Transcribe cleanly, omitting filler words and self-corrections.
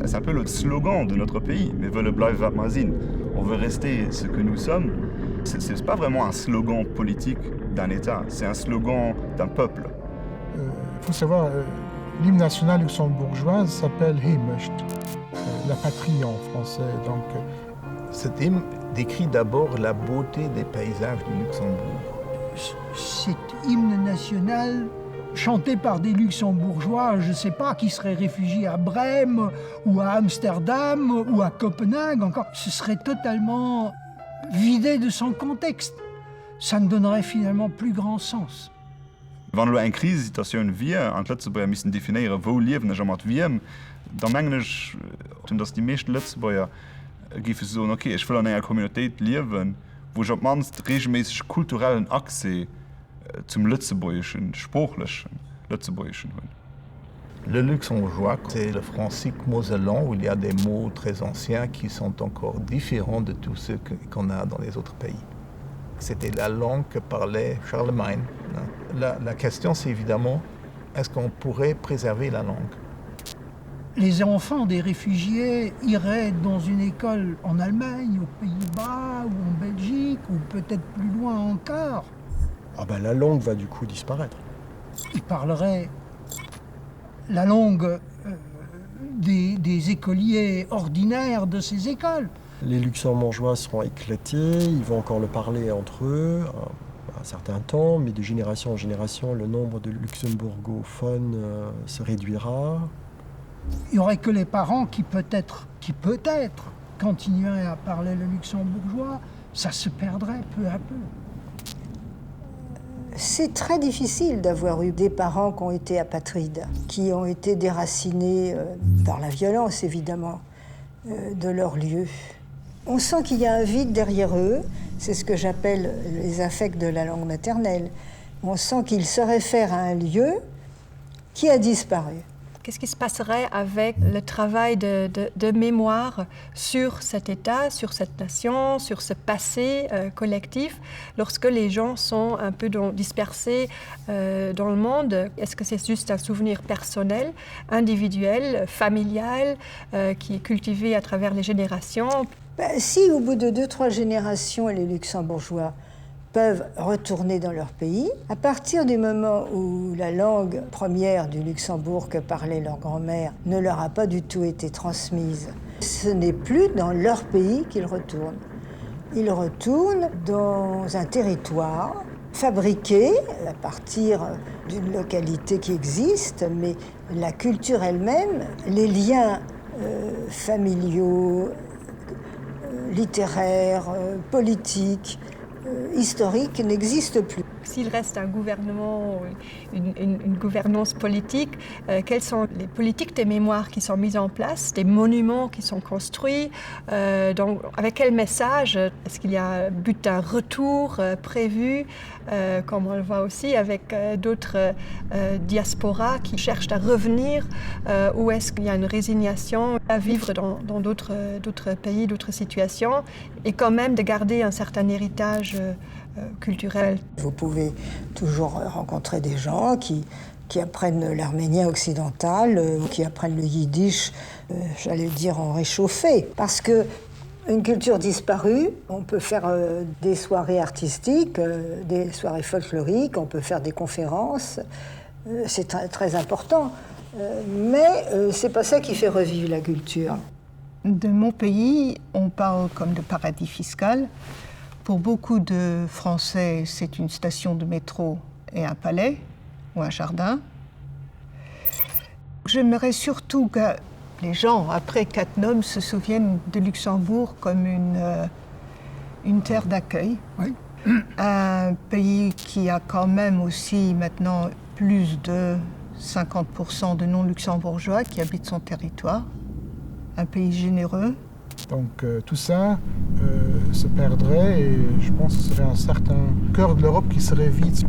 C'est un peu le slogan de notre pays, mais veulent bleiben wat wir sind. On veut rester ce que nous sommes. C'est pas vraiment un slogan politique d'un État, c'est un slogan d'un peuple. Il faut savoir, l'hymne national luxembourgeois s'appelle Heimat, la patrie en français. Donc, cet hymne décrit d'abord la beauté des paysages du Luxembourg. Cet hymne national chanté par des luxembourgeois, je ne sais pas, qui seraient réfugiés à Brême ou à Amsterdam ou à Copenhague encore, ce serait totalement vidé de son contexte. Ça ne donnerait finalement plus grand sens. Wenn wir eine Krisensituation wir an Lützebäuer müssen definieren, wo leben wir mit wem, dann meine ich, dass die meisten Lützebäuer sagen, okay, ich will in einer Communität leben, wo ich manst regelmäßig kulturellen Accès zum Lützebäuerischen, sprachlichen Lützebäuerischen haben. Le luxembourgeois, c'est le francique mosellan où il y a des mots très anciens qui sont encore différents de tous ceux qu'on a dans les autres pays. C'était la langue que parlait Charlemagne. La question, c'est évidemment, est-ce qu'on pourrait préserver la langue? Les enfants des réfugiés iraient dans une école en Allemagne, aux Pays-Bas, ou en Belgique, ou peut-être plus loin encore. Ah ben, la langue va du coup disparaître. Ils parleraient la langue des écoliers ordinaires de ces écoles. Les luxembourgeois seront éclatés, ils vont encore le parler entre eux un certain temps, mais de génération en génération, le nombre de luxembourgophones se réduira. Il n'y aurait que les parents qui peut-être continueraient à parler le luxembourgeois. Ça se perdrait peu à peu. C'est très difficile d'avoir eu des parents qui ont été apatrides, qui ont été déracinés par la violence, évidemment, de leur lieu. On sent qu'il y a un vide derrière eux, c'est ce que j'appelle les affects de la langue maternelle. On sent qu'ils se réfèrent à un lieu qui a disparu. Qu'est-ce qui se passerait avec le travail de mémoire sur cet État, sur cette nation, sur ce passé collectif, lorsque les gens sont un peu dispersés dans le monde? Est-ce que c'est juste un souvenir personnel, individuel, familial, qui est cultivé à travers les générations? Si au bout de 2-3 générations, les Luxembourgeois peuvent retourner dans leur pays, à partir du moment où la langue première du Luxembourg que parlait leur grand-mère ne leur a pas du tout été transmise, ce n'est plus dans leur pays qu'ils retournent. Ils retournent dans un territoire fabriqué à partir d'une localité qui existe, mais la culture elle-même, les liens familiaux, littéraires, politiques, historique n'existe plus. S'il reste un gouvernement, une gouvernance politique, quelles sont les politiques des mémoires qui sont mises en place, des monuments qui sont construits, avec quel message? Est-ce qu'il y a un but d'un retour prévu, comme on le voit aussi avec d'autres diasporas qui cherchent à revenir, ou est-ce qu'il y a une résignation à vivre dans d'autres pays, d'autres situations, et quand même de garder un certain héritage culturel? Vous pouvez toujours rencontrer des gens qui apprennent l'arménien occidental, qui apprennent le yiddish, j'allais dire en réchauffé. Parce que une culture disparue, on peut faire des soirées artistiques, des soirées folkloriques, on peut faire des conférences, c'est très, très important. Mais c'est pas ça qui fait revivre la culture. De mon pays, on parle comme de paradis fiscal. Pour beaucoup de Français, c'est une station de métro et un palais ou un jardin. J'aimerais surtout que les gens, après Cattenom, se souviennent de Luxembourg comme une terre d'accueil. Oui. Un pays qui a quand même aussi maintenant plus de 50% de non-luxembourgeois qui habitent son territoire. Un pays généreux. Donc tout ça se perdrait et je pense que ce serait un certain cœur de l'Europe qui serait vide.